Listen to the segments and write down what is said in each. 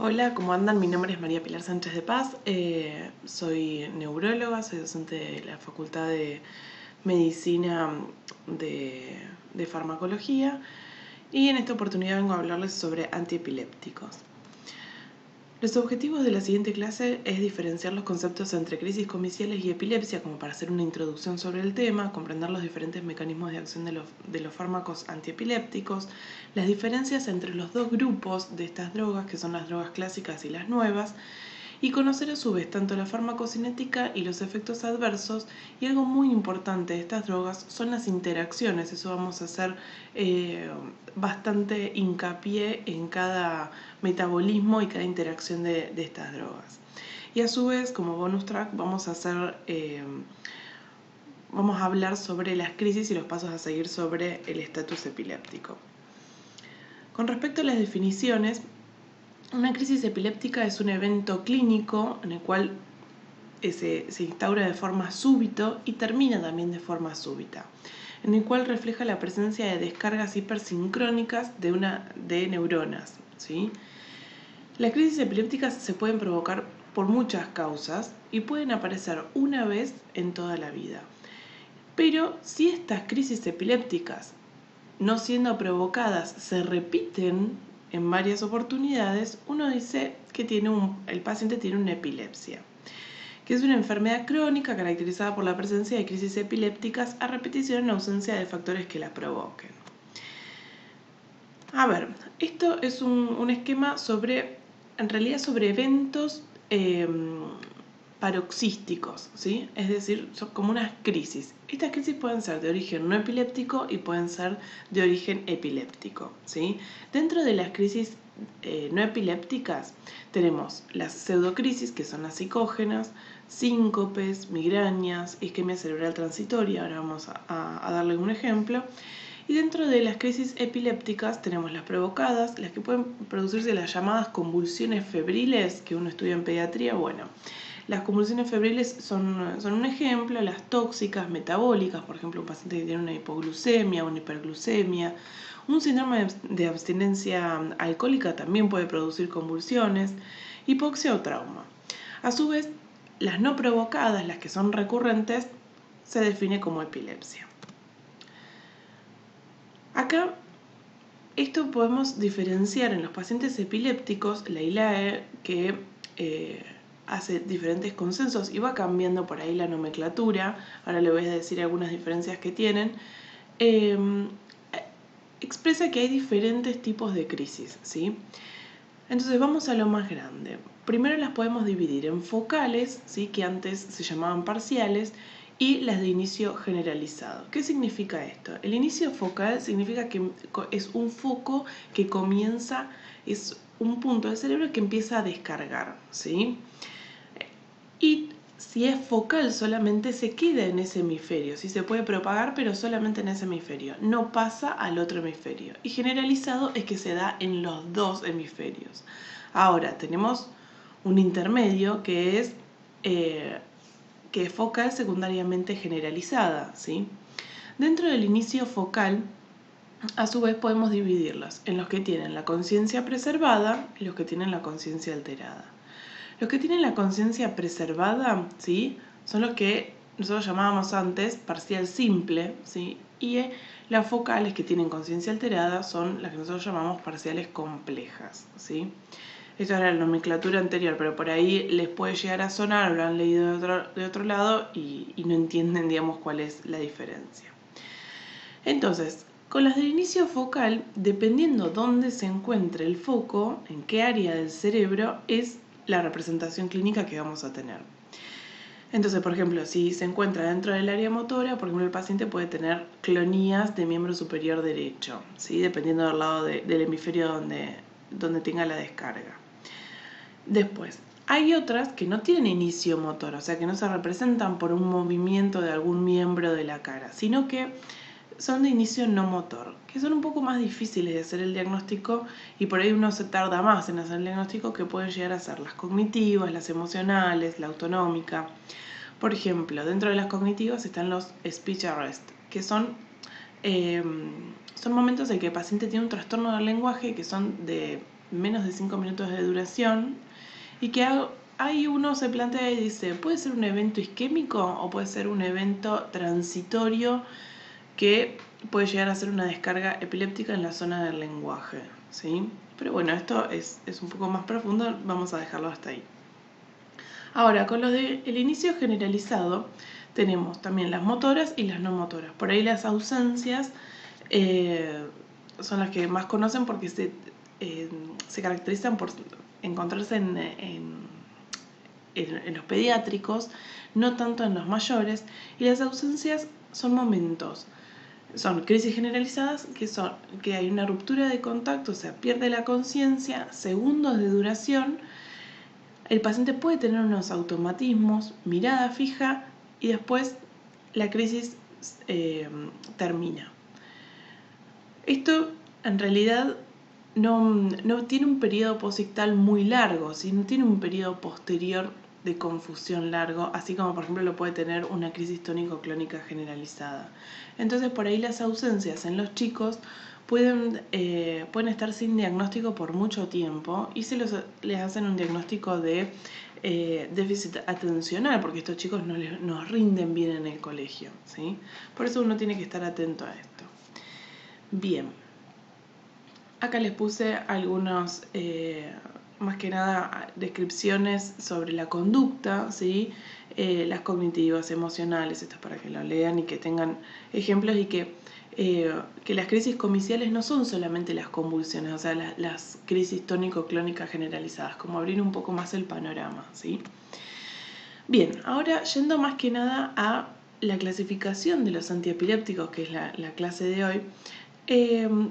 Hola, ¿cómo andan? Mi nombre es María Pilar Sánchez de Paz, soy neuróloga, soy docente de la Facultad de Medicina de Farmacología y en esta oportunidad vengo a hablarles sobre antiepilépticos. Los objetivos de la siguiente clase es diferenciar los conceptos entre crisis comiciales y epilepsia como para hacer una introducción sobre el tema, comprender los diferentes mecanismos de acción de los fármacos antiepilépticos, las diferencias entre los dos grupos de estas drogas, que son las drogas clásicas y las nuevas, y conocer a su vez tanto la farmacocinética y los efectos adversos. Y algo muy importante de estas drogas son las interacciones. Eso vamos a hacer bastante hincapié en cada metabolismo y cada interacción de estas drogas. Y a su vez, como bonus track, vamos a hablar sobre las crisis y los pasos a seguir sobre el estatus epiléptico. Con respecto a las definiciones, una crisis epiléptica es un evento clínico en el cual se instaura de forma súbita y termina también de forma súbita, en el cual refleja la presencia de descargas hipersincrónicas de neuronas, ¿sí? Las crisis epilépticas se pueden provocar por muchas causas y pueden aparecer una vez en toda la vida. Pero si estas crisis epilépticas, no siendo provocadas, se repiten en varias oportunidades, uno dice que el paciente tiene una epilepsia, que es una enfermedad crónica caracterizada por la presencia de crisis epilépticas a repetición en ausencia de factores que la provoquen. A ver, esto es un esquema en realidad sobre eventos paroxísticos, ¿sí? Es decir, son como unas crisis. Estas crisis pueden ser de origen no epiléptico y pueden ser de origen epiléptico, ¿sí? Dentro de las crisis no epilépticas tenemos las pseudocrisis, que son las psicógenas, síncopes, migrañas, isquemia cerebral transitoria. Ahora vamos a darle un ejemplo. Y dentro de las crisis epilépticas tenemos las provocadas, las que pueden producirse las llamadas convulsiones febriles, que uno estudia en pediatría. Bueno, las convulsiones febriles son un ejemplo. Las tóxicas, metabólicas, por ejemplo, un paciente que tiene una hipoglucemia, una hiperglucemia. Un síndrome de abstinencia alcohólica también puede producir convulsiones, hipoxia o trauma. A su vez, las no provocadas, las que son recurrentes, se define como epilepsia. Acá, esto podemos diferenciar en los pacientes epilépticos, la ILAE, que hace diferentes consensos y va cambiando por ahí la nomenclatura. Ahora le voy a decir algunas diferencias que tienen. Expresa que hay diferentes tipos de crisis, ¿sí? Entonces vamos a lo más grande. Primero las podemos dividir en focales, ¿sí?, que antes se llamaban parciales, y las de inicio generalizado. ¿Qué significa esto? El inicio focal significa que es un foco que comienza, es un punto del cerebro que empieza a descargar, ¿sí? Y si es focal, solamente se queda en ese hemisferio. Sí se puede propagar, pero solamente en ese hemisferio. No pasa al otro hemisferio. Y generalizado es que se da en los dos hemisferios. Ahora, tenemos un intermedio que es focal secundariamente generalizada, ¿sí? Dentro del inicio focal, a su vez podemos dividirlos en los que tienen la conciencia preservada y los que tienen la conciencia alterada. Los que tienen la conciencia preservada, ¿sí?, son los que nosotros llamábamos antes parcial simple, ¿sí? Y las focales que tienen conciencia alterada son las que nosotros llamamos parciales complejas, ¿sí? Esto era la nomenclatura anterior, pero por ahí les puede llegar a sonar, o lo han leído de otro lado y no entienden, digamos, cuál es la diferencia. Entonces, con las del inicio focal, dependiendo dónde se encuentre el foco, en qué área del cerebro, es la representación clínica que vamos a tener. Entonces, por ejemplo, si se encuentra dentro del área motora, por ejemplo, el paciente puede tener clonías de miembro superior derecho, ¿sí?, dependiendo del lado del hemisferio donde tenga la descarga. Después, hay otras que no tienen inicio motor, o sea que no se representan por un movimiento de algún miembro de la cara, sino que son de inicio no motor, que son un poco más difíciles de hacer el diagnóstico y por ahí uno se tarda más en hacer el diagnóstico, que pueden llegar a ser las cognitivas, las emocionales, la autonómica. Por ejemplo, dentro de las cognitivas están los speech arrest, que son momentos en que el paciente tiene un trastorno del lenguaje que son de menos de 5 minutos de duración, y que ahí uno se plantea y dice, ¿puede ser un evento isquémico o puede ser un evento transitorio que puede llegar a ser una descarga epiléptica en la zona del lenguaje? ¿Sí? Pero bueno, esto es un poco más profundo, vamos a dejarlo hasta ahí. Ahora, con los del inicio generalizado, tenemos también las motoras y las no motoras. Por ahí las ausencias son las que más conocen porque se caracterizan por encontrarse en los pediátricos, no tanto en los mayores, y las ausencias son momentos. Son crisis generalizadas que hay una ruptura de contacto, o sea, pierde la conciencia, segundos de duración. El paciente puede tener unos automatismos, mirada fija y después la crisis termina. Esto en realidad no tiene un periodo posictal muy largo, sino tiene un periodo posterior de confusión largo, así como por ejemplo lo puede tener una crisis tónico-clónica generalizada. Entonces por ahí las ausencias en los chicos pueden estar sin diagnóstico por mucho tiempo y les hacen un diagnóstico de déficit atencional, porque estos chicos no rinden bien en el colegio, ¿sí? Por eso uno tiene que estar atento a esto. Bien, acá les puse algunos, más que nada, descripciones sobre la conducta, ¿sí? Las cognitivas, emocionales, esto es para que lo lean y que tengan ejemplos, y que las crisis comiciales no son solamente las convulsiones, o sea, las crisis tónico-clónicas generalizadas, como abrir un poco más el panorama, ¿sí? Bien, ahora yendo más que nada a la clasificación de los antiepilépticos, que es la clase de hoy,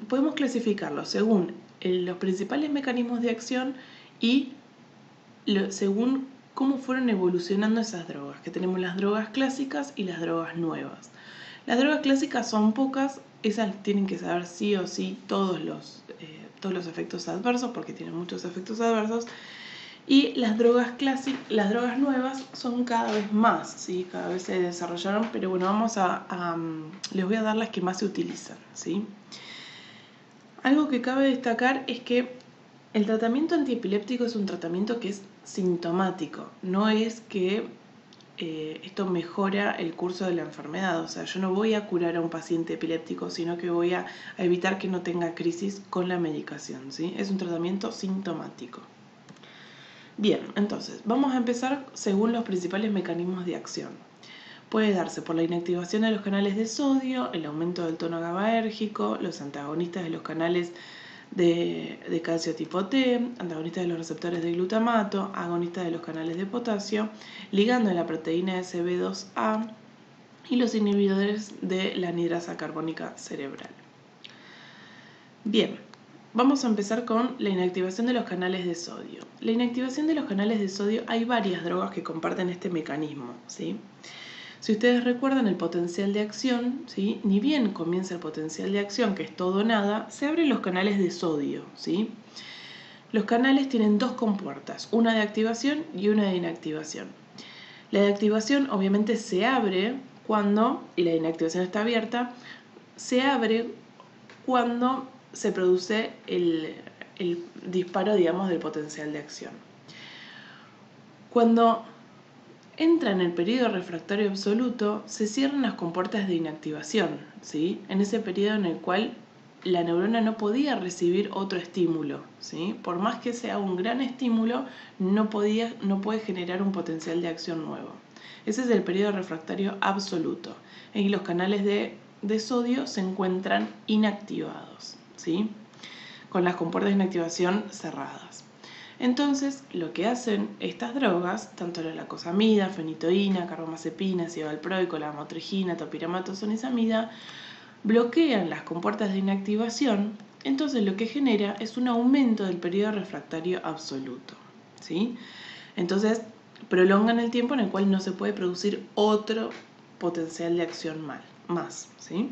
podemos clasificarlos según los principales mecanismos de acción y según cómo fueron evolucionando esas drogas, que tenemos las drogas clásicas y las drogas nuevas. Las drogas clásicas son pocas, esas tienen que saber sí o sí todos los efectos adversos, porque tienen muchos efectos adversos. Y las drogas nuevas son cada vez más, ¿sí? Cada vez se desarrollaron, pero bueno, les voy a dar las que más se utilizan, ¿sí? Algo que cabe destacar es que el tratamiento antiepiléptico es un tratamiento que es sintomático, no es que esto mejora el curso de la enfermedad, o sea, yo no voy a curar a un paciente epiléptico, sino que voy a evitar que no tenga crisis con la medicación, ¿sí? Es un tratamiento sintomático. Bien, entonces, vamos a empezar según los principales mecanismos de acción. Puede darse por la inactivación de los canales de sodio, el aumento del tono GABAérgico, los antagonistas de los canales de calcio tipo T, antagonistas de los receptores de glutamato, agonistas de los canales de potasio, ligando de la proteína SB2A y los inhibidores de la anhidrasa carbónica cerebral. Bien, vamos a empezar con la inactivación de los canales de sodio. La inactivación de los canales de sodio, hay varias drogas que comparten este mecanismo, ¿sí? Si ustedes recuerdan el potencial de acción, ¿sí? Ni bien comienza el potencial de acción, que es todo o nada, se abren los canales de sodio, ¿sí? Los canales tienen dos compuertas, una de activación y una de inactivación. La de activación obviamente se abre cuando, y la de inactivación está abierta, se abre cuando se produce el disparo, digamos, del potencial de acción. Cuando entra en el periodo refractario absoluto, se cierran las compuertas de inactivación, ¿sí? En ese periodo en el cual la neurona no podía recibir otro estímulo, ¿sí? Por más que sea un gran estímulo, no puede generar un potencial de acción nuevo. Ese es el periodo refractario absoluto, en que los canales de sodio se encuentran inactivados, ¿sí? Con las compuertas de inactivación cerradas. Entonces, lo que hacen estas drogas, tanto la lacosamida, fenitoína, carbamazepina, citalopram, lamotrigina, topiramato, sonizamida, bloquean las compuertas de inactivación. Entonces, lo que genera es un aumento del periodo refractario absoluto, ¿sí? Entonces, prolongan el tiempo en el cual no se puede producir otro potencial de acción más, ¿sí?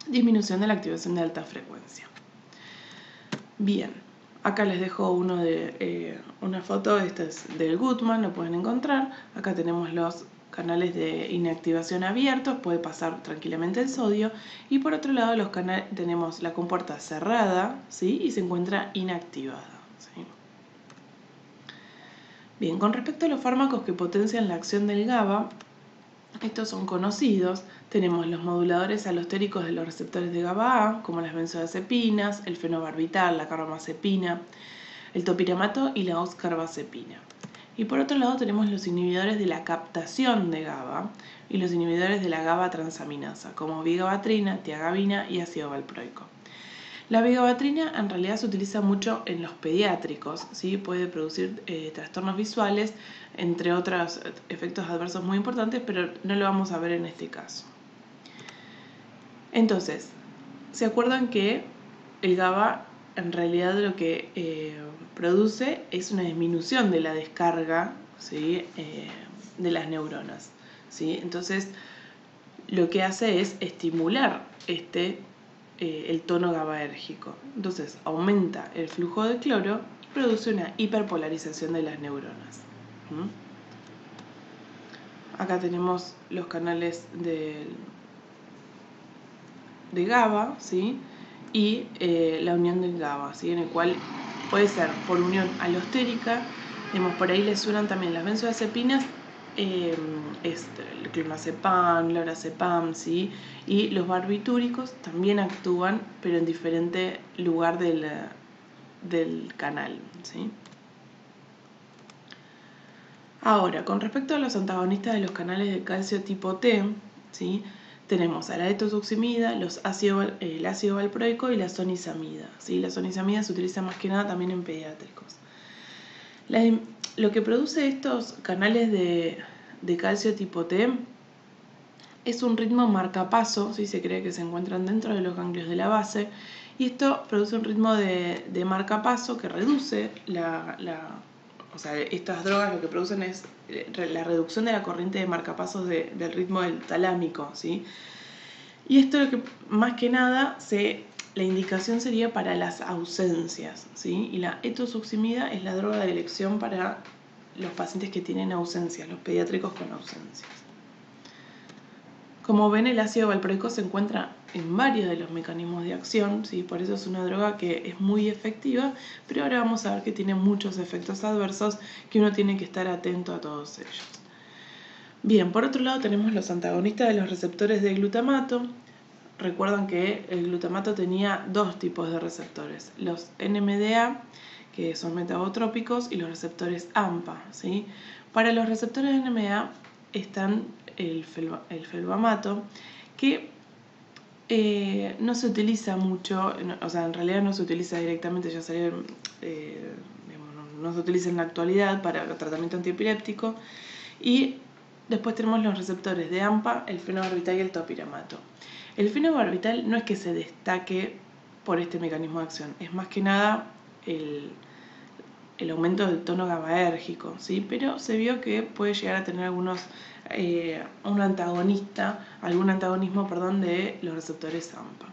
Disminución de la activación de alta frecuencia. Bien, acá les dejo una foto, esta es del Guttman, lo pueden encontrar. Acá tenemos los canales de inactivación abiertos, puede pasar tranquilamente el sodio, y por otro lado tenemos la compuerta cerrada, ¿sí? Y se encuentra inactivada, ¿sí? Bien, con respecto a los fármacos que potencian la acción del GABA, estos son conocidos. Tenemos los moduladores alostéricos de los receptores de GABA-A, como las benzodiazepinas, el fenobarbital, la carbamazepina, el topiramato y la oscarbazepina. Y por otro lado tenemos los inhibidores de la captación de GABA y los inhibidores de la GABA transaminasa, como vigabatrina, tiagabina y ácido valproico. La vigabatrina en realidad se utiliza mucho en los pediátricos, ¿sí? Puede producir trastornos visuales, entre otros efectos adversos muy importantes, pero no lo vamos a ver en este caso. Entonces, ¿se acuerdan que el GABA en realidad lo que produce es una disminución de la descarga, ¿sí? De las neuronas, ¿sí? Entonces, lo que hace es estimular el tono GABAérgico. Entonces, aumenta el flujo de cloro y produce una hiperpolarización de las neuronas. Acá tenemos los canales de GABA, ¿sí? Y la unión del GABA, ¿sí? En el cual puede ser por unión alostérica. Por ahí les suenan también las benzodiazepinas, el clonazepam, lorazepam, ¿sí? Y los barbitúricos también actúan, pero en diferente lugar del canal, ¿sí? Ahora, con respecto a los antagonistas de los canales de calcio tipo T, ¿sí? Tenemos a la etosuximida, el ácido valproico y la sonisamida, ¿sí? La sonisamida se utiliza más que nada también en pediátricos. Lo que produce estos canales de calcio tipo T es un ritmo marcapaso, ¿sí? Se cree que se encuentran dentro de los ganglios de la base, y esto produce un ritmo de marcapaso que reduce o sea, estas drogas lo que producen es la reducción de la corriente de marcapasos del ritmo del talámico, ¿sí? Y esto lo que más que nada la indicación sería para las ausencias, ¿sí? Y la etosuximida es la droga de elección para los pacientes que tienen ausencias, los pediátricos con ausencias. Como ven, el ácido valproico se encuentra en varios de los mecanismos de acción, ¿sí? Por eso es una droga que es muy efectiva, pero ahora vamos a ver que tiene muchos efectos adversos que uno tiene que estar atento a todos ellos. Bien, por otro lado tenemos los antagonistas de los receptores de glutamato. Recuerdan que el glutamato tenía dos tipos de receptores, los NMDA, que son metabotrópicos, y los receptores AMPA, ¿sí? Para los receptores NMDA están el felbamato, que no se utiliza mucho, o sea, en realidad no se utiliza directamente, ya salió, no se utiliza en la actualidad para el tratamiento antiepiléptico. Y después tenemos los receptores de AMPA, el fenobarbital y el topiramato. El fenobarbital no es que se destaque por este mecanismo de acción, es más que nada el aumento del tono GABAérgico, ¿sí? Pero se vio que puede llegar a tener algún antagonismo de los receptores AMPA.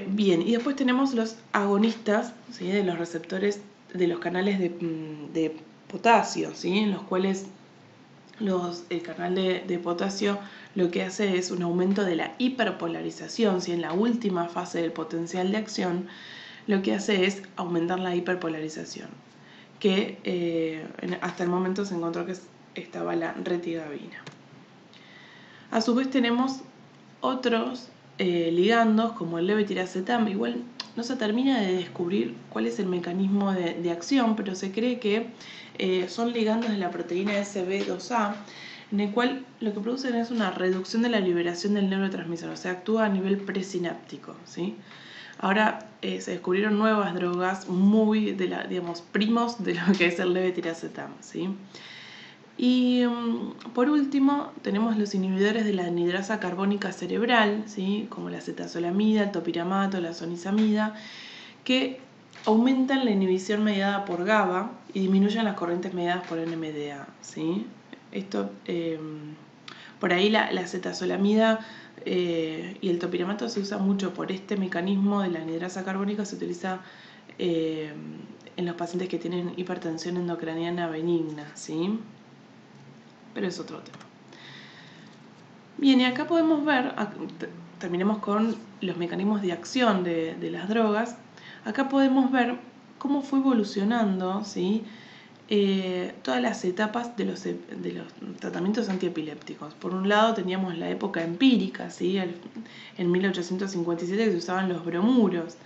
Bien, y después tenemos los agonistas, ¿sí? De los receptores de los canales de potasio, ¿sí? En los cuales el canal de potasio lo que hace es un aumento de la hiperpolarización, ¿sí? En la última fase del potencial de acción, lo que hace es aumentar la hiperpolarización, que hasta el momento se encontró que estaba la retigabina. A su vez tenemos otros ligandos como el levetiracetam. Igual no se termina de descubrir cuál es el mecanismo de acción, pero se cree que son ligandos de la proteína SB2A, en el cual lo que producen es una reducción de la liberación del neurotransmisor, o sea, actúa a nivel presináptico, ¿sí? Ahora se descubrieron nuevas drogas muy primos de lo que es el levetiracetam, ¿sí? Y por último tenemos los inhibidores de la anhidrasa carbónica cerebral, ¿sí? Como la acetazolamida, el topiramato, la sonisamida, que aumentan la inhibición mediada por GABA y disminuyen las corrientes mediadas por NMDA, ¿sí? Esto, por ahí la acetazolamida y el topiramato se usa mucho por este mecanismo de la anhidrasa carbónica, se utiliza en los pacientes que tienen hipertensión endocraniana benigna, ¿sí? pero es otro tema. Bien, y acá podemos ver, terminemos con los mecanismos de acción de las drogas. Acá podemos ver cómo fue evolucionando, ¿sí? Todas las etapas de los tratamientos antiepilépticos. Por un lado teníamos la época empírica, ¿sí? En 1857 que se usaban los bromuros.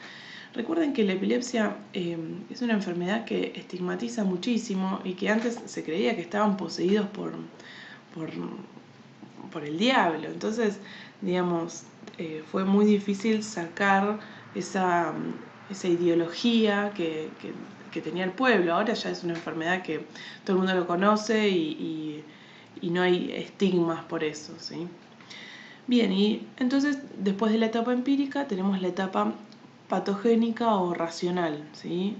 Recuerden que la epilepsia es una enfermedad que estigmatiza muchísimo y que antes se creía que estaban poseídos por el diablo. Entonces, digamos, fue muy difícil sacar esa ideología que tenía el pueblo. Ahora ya es una enfermedad que todo el mundo lo conoce y no hay estigmas por eso, ¿sí? Bien, y entonces después de la etapa empírica tenemos la etapa patogénica o racional, ¿sí?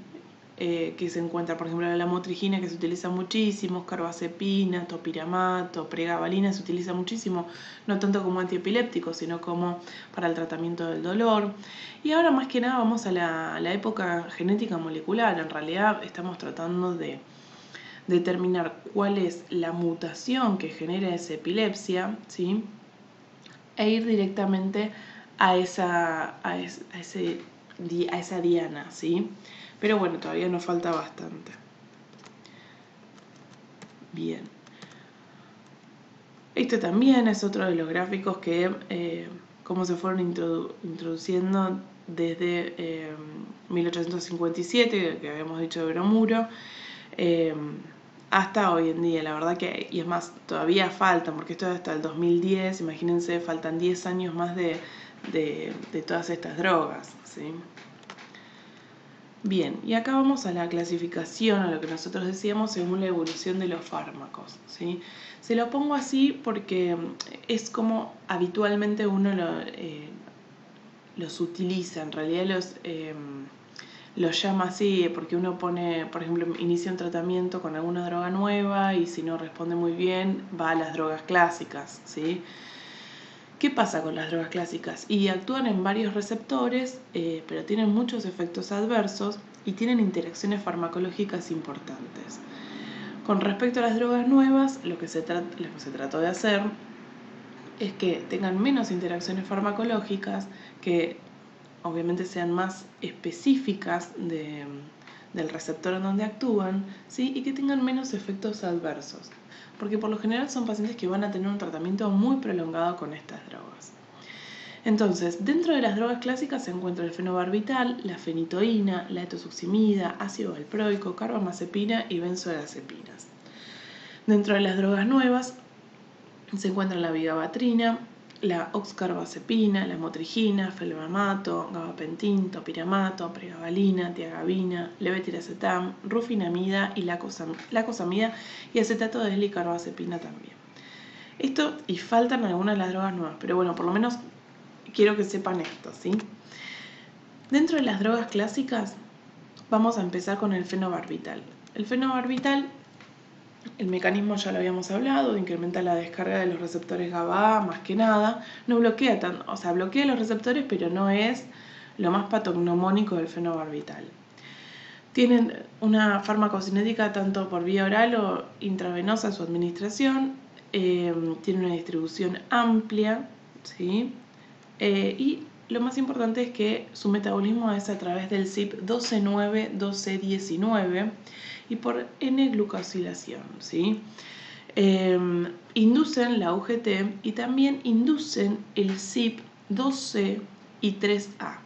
Que se encuentra, por ejemplo, la lamotrigina, que se utiliza muchísimo, carbazepina, topiramato, pregabalina, se utiliza muchísimo, no tanto como antiepiléptico, sino como para el tratamiento del dolor. Y ahora más que nada vamos a la época genética molecular. En realidad estamos tratando de determinar cuál es la mutación que genera esa epilepsia, ¿sí? E ir directamente a esa diana, ¿sí? Pero bueno, todavía nos falta bastante. Bien. Este también es otro de los gráficos que cómo se fueron introduciendo desde 1857, que habíamos dicho de bromuro, hasta hoy en día. La verdad que, y es más, todavía falta, porque esto es hasta el 2010, imagínense, faltan 10 años más de todas estas drogas, ¿sí? Bien, y acá vamos a la clasificación, a lo que nosotros decíamos según la evolución de los fármacos, ¿sí? Se lo pongo así porque es como habitualmente uno los utiliza. En realidad los llama así porque uno pone, por ejemplo, inicia un tratamiento con alguna droga nueva y si no responde muy bien va a las drogas clásicas, ¿sí? ¿Qué pasa con las drogas clásicas? Y actúan en varios receptores, pero tienen muchos efectos adversos y tienen interacciones farmacológicas importantes. Con respecto a las drogas nuevas, lo que se trató de hacer es que tengan menos interacciones farmacológicas, que obviamente sean más específicas del receptor en donde actúan, ¿sí? Y que tengan menos efectos adversos, porque por lo general son pacientes que van a tener un tratamiento muy prolongado con estas drogas. Entonces, dentro de las drogas clásicas se encuentra el fenobarbital, la fenitoína, la etosuximida, ácido valproico, carbamazepina y benzodiazepinas. Dentro de las drogas nuevas se encuentran la vigabatrina, la oxcarbazepina, la motrigina, felbamato, gabapentin, topiramato, pregabalina, tiagabina, levetiracetam, rufinamida y lacosamida y acetato de L-carbazepina también. Esto, y faltan algunas de las drogas nuevas, pero bueno, por lo menos quiero que sepan esto, ¿sí? Dentro de las drogas clásicas vamos a empezar con el fenobarbital. El fenobarbital, el mecanismo ya lo habíamos hablado, incrementa la descarga de los receptores GABA más que nada, no bloquea bloquea los receptores, pero no es lo más patognomónico del fenobarbital. Tienen una farmacocinética tanto por vía oral o intravenosa su administración, tiene una distribución amplia, ¿sí? Y lo más importante es que su metabolismo es a través del CYP12-9-12-19 y por N-glucosilación, ¿sí? Inducen la UGT y también inducen el CYP2C y 3A.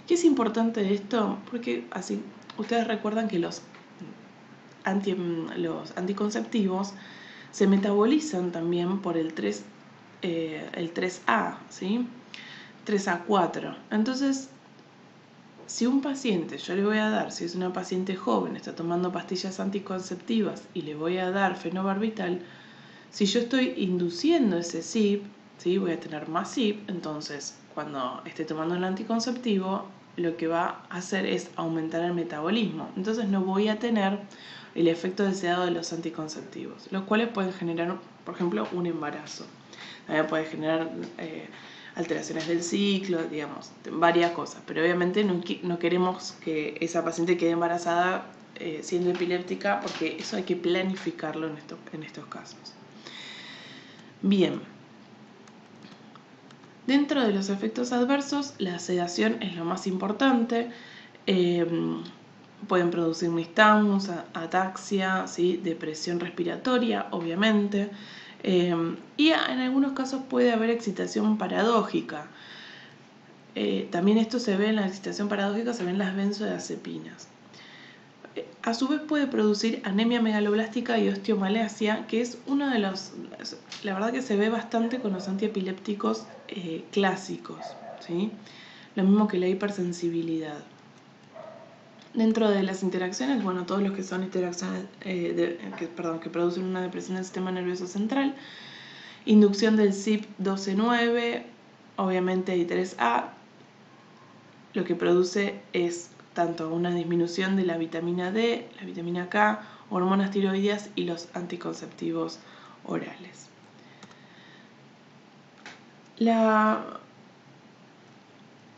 ¿Qué es importante de esto? Porque así ustedes recuerdan que los anticonceptivos se metabolizan también por el 3A, ¿sí? 3A4. Entonces, si un paciente, yo le voy a dar, si es una paciente joven, está tomando pastillas anticonceptivas y le voy a dar fenobarbital, si yo estoy induciendo ese CYP, ¿sí? Voy a tener más CYP, entonces cuando esté tomando el anticonceptivo, lo que va a hacer es aumentar el metabolismo. Entonces no voy a tener el efecto deseado de los anticonceptivos, los cuales pueden generar, por ejemplo, un embarazo. También puede generar alteraciones del ciclo, digamos, varias cosas. Pero obviamente no queremos que esa paciente quede embarazada siendo epiléptica, porque eso hay que planificarlo en estos casos. Bien, dentro de los efectos adversos, la sedación es lo más importante. Pueden producir nistagmus, ataxia, ¿sí? Depresión respiratoria, obviamente. Y en algunos casos puede haber excitación paradójica. También esto se ve en la excitación paradójica, se ven las benzodiazepinas. A su vez puede producir anemia megaloblástica y osteomalacia, que es uno de los... La verdad que se ve bastante con los antiepilépticos clásicos, ¿sí? Lo mismo que la hipersensibilidad. Dentro de las interacciones, bueno, todos los que son interacciones que producen una depresión del sistema nervioso central, inducción del CYP12-9, obviamente I3A, lo que produce es tanto una disminución de la vitamina D, la vitamina K, hormonas tiroideas y los anticonceptivos orales.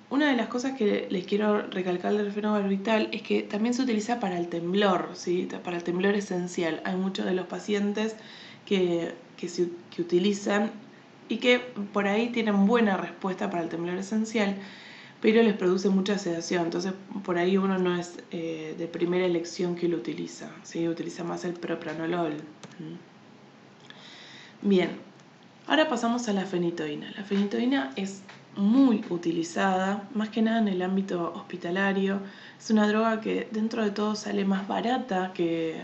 Una de las cosas que les quiero recalcar del fenobarbital es que también se utiliza para el temblor, ¿sí? Para el temblor esencial. Hay muchos de los pacientes que utilizan y que por ahí tienen buena respuesta para el temblor esencial, pero les produce mucha sedación. Entonces, por ahí uno no es de primera elección que lo utiliza, ¿sí? Utiliza más el propranolol. Bien, ahora pasamos a la fenitoína. La fenitoína es muy utilizada, más que nada en el ámbito hospitalario. Es una droga que dentro de todo sale más barata que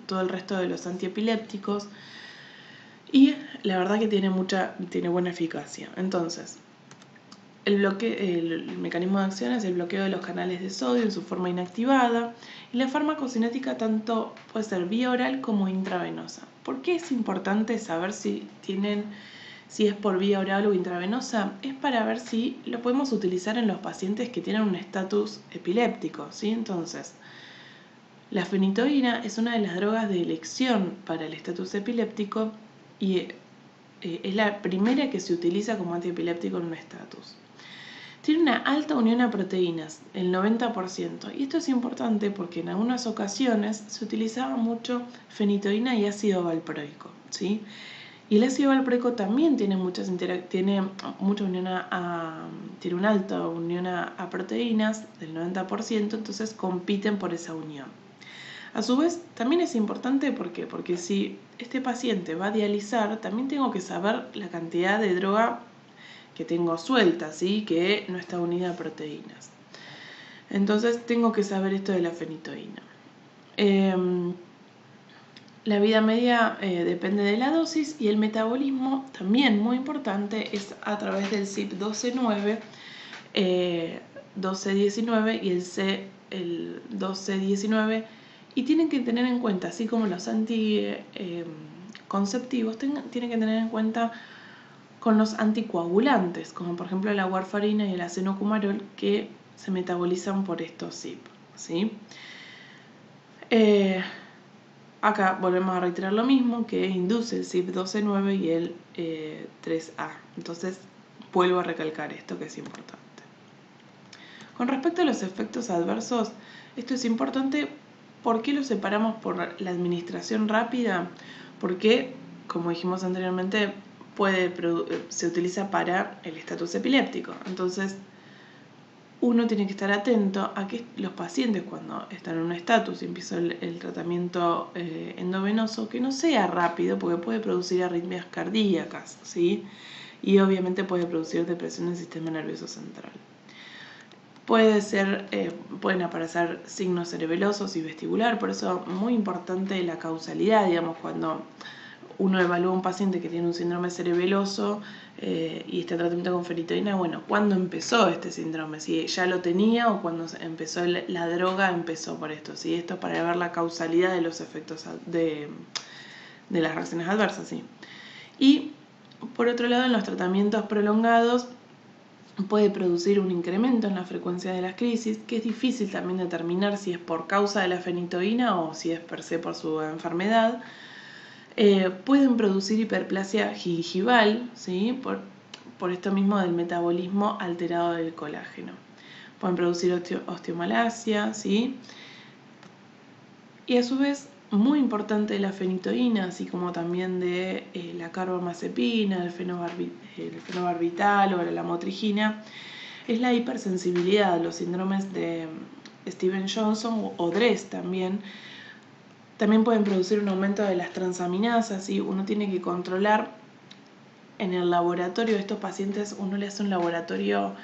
todo el resto de los antiepilépticos y la verdad que tiene buena eficacia. Entonces, el mecanismo de acción es el bloqueo de los canales de sodio en su forma inactivada y la farmacocinética tanto puede ser vía oral como intravenosa. ¿Por qué es importante saber si es por vía oral o intravenosa? Es para ver si lo podemos utilizar en los pacientes que tienen un estatus epiléptico, ¿sí? Entonces, la fenitoína es una de las drogas de elección para el estatus epiléptico y es la primera que se utiliza como antiepiléptico en un estatus. Tiene una alta unión a proteínas, el 90%, y esto es importante porque en algunas ocasiones se utilizaba mucho fenitoína y ácido valproico, ¿sí? Y el ácido valproico también tiene tiene una alta unión a proteínas del 90%, entonces compiten por esa unión. A su vez, también es importante porque si este paciente va a dializar, también tengo que saber la cantidad de droga que tengo suelta, ¿sí? Que no está unida a proteínas. Entonces tengo que saber esto de la fenitoína. La vida media depende de la dosis y el metabolismo, también muy importante, es a través del CYP12-9, 12-19 y el 12-19, y tienen que tener en cuenta, así como los anticonceptivos, tienen que tener en cuenta con los anticoagulantes, como por ejemplo la warfarina y el acenocumarol, que se metabolizan por estos CYP, ¿sí? Acá volvemos a reiterar lo mismo, que induce el CYP12-9 y el 3A. Entonces, vuelvo a recalcar esto que es importante. Con respecto a los efectos adversos, esto es importante. ¿Por qué lo separamos por la administración rápida? Porque, como dijimos anteriormente, se utiliza para el estatus epiléptico. Entonces, uno tiene que estar atento a que los pacientes, cuando están en un estatus y empieza el tratamiento endovenoso, que no sea rápido porque puede producir arritmias cardíacas, ¿sí? Y obviamente puede producir depresión del sistema nervioso central. Pueden aparecer signos cerebelosos y vestibular, por eso es muy importante la causalidad, digamos, cuando uno evalúa a un paciente que tiene un síndrome cerebeloso y está tratamiento con fenitoína, bueno, ¿cuándo empezó este síndrome? Si ya lo tenía o cuando empezó la droga empezó por esto, ¿sí? Esto es para ver la causalidad de los efectos de las reacciones adversas, ¿sí? Y por otro lado, en los tratamientos prolongados puede producir un incremento en la frecuencia de las crisis, que es difícil también determinar si es por causa de la fenitoína o si es per se por su enfermedad. Pueden producir hiperplasia gingival, ¿sí? Por esto mismo del metabolismo alterado del colágeno. Pueden producir osteomalacia, ¿sí? Y a su vez muy importante de la fenitoína, así como también de la carbamazepina, el fenobarbital o la lamotrigina, es la hipersensibilidad. Los síndromes de Stevens-Johnson o DRESS también pueden producir un aumento de las transaminasas, y uno tiene que controlar en el laboratorio de estos pacientes. Uno le hace un laboratorio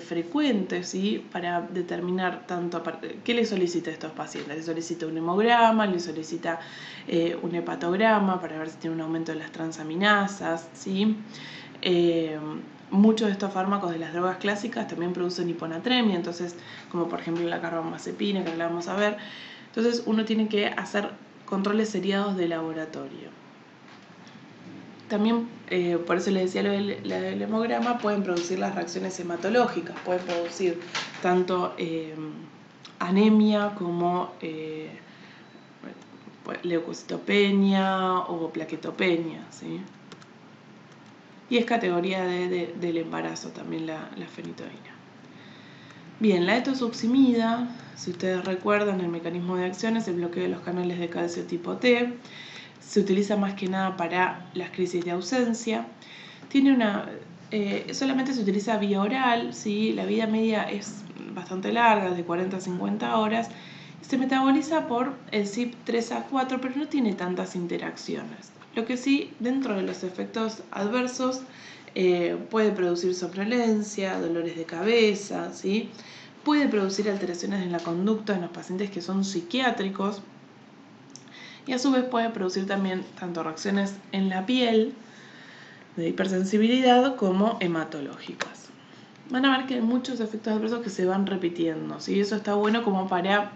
frecuente, ¿sí? Para determinar tanto qué le solicita a estos pacientes. Le solicita un hemograma, le solicita un hepatograma para ver si tiene un aumento de las transaminasas, ¿sí? Muchos de estos fármacos de las drogas clásicas también producen hiponatremia, entonces, como por ejemplo la carbamazepina, que la vamos a ver. Entonces uno tiene que hacer controles seriados de laboratorio. También, por eso les decía lo del hemograma, pueden producir las reacciones hematológicas, pueden producir tanto anemia como leucocitopenia o plaquetopenia, ¿sí? Y es categoría del embarazo también la fenitoína. Bien, la etosuximida, si ustedes recuerdan, el mecanismo de acción es el bloqueo de los canales de calcio tipo T. Se utiliza más que nada para las crisis de ausencia. Solamente se utiliza vía oral, ¿sí? La vida media es bastante larga, de 40 a 50 horas. Se metaboliza por el CYP3A4, pero no tiene tantas interacciones. Lo que sí, dentro de los efectos adversos, puede producir somnolencia, dolores de cabeza, ¿sí? Puede producir alteraciones en la conducta en los pacientes que son psiquiátricos, y a su vez puede producir también tanto reacciones en la piel de hipersensibilidad como hematológicas. Van a ver que hay muchos efectos adversos que se van repitiendo, ¿sí? Eso está bueno como para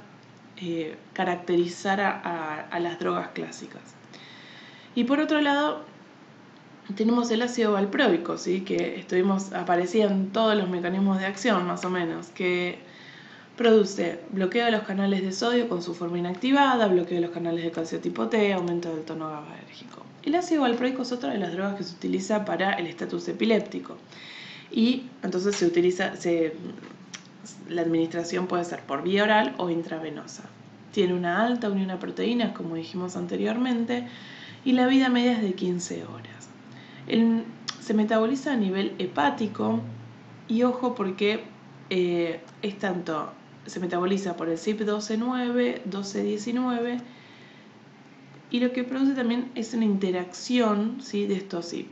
caracterizar a las drogas clásicas. Y por otro lado, tenemos el ácido valproico, ¿sí? Que aparecían todos los mecanismos de acción más o menos, que produce bloqueo de los canales de sodio con su forma inactivada, bloqueo de los canales de calcio tipo T, aumento del tono GABAérgico. El ácido valproico es otra de las drogas que se utiliza para el estatus epiléptico, y entonces la administración puede ser por vía oral o intravenosa. Tiene una alta unión a proteínas, como dijimos anteriormente, y la vida media es de 15 horas. Se metaboliza a nivel hepático, y ojo porque se metaboliza por el CYP12-9, 12-19, y lo que produce también es una interacción, ¿sí? De estos CYP.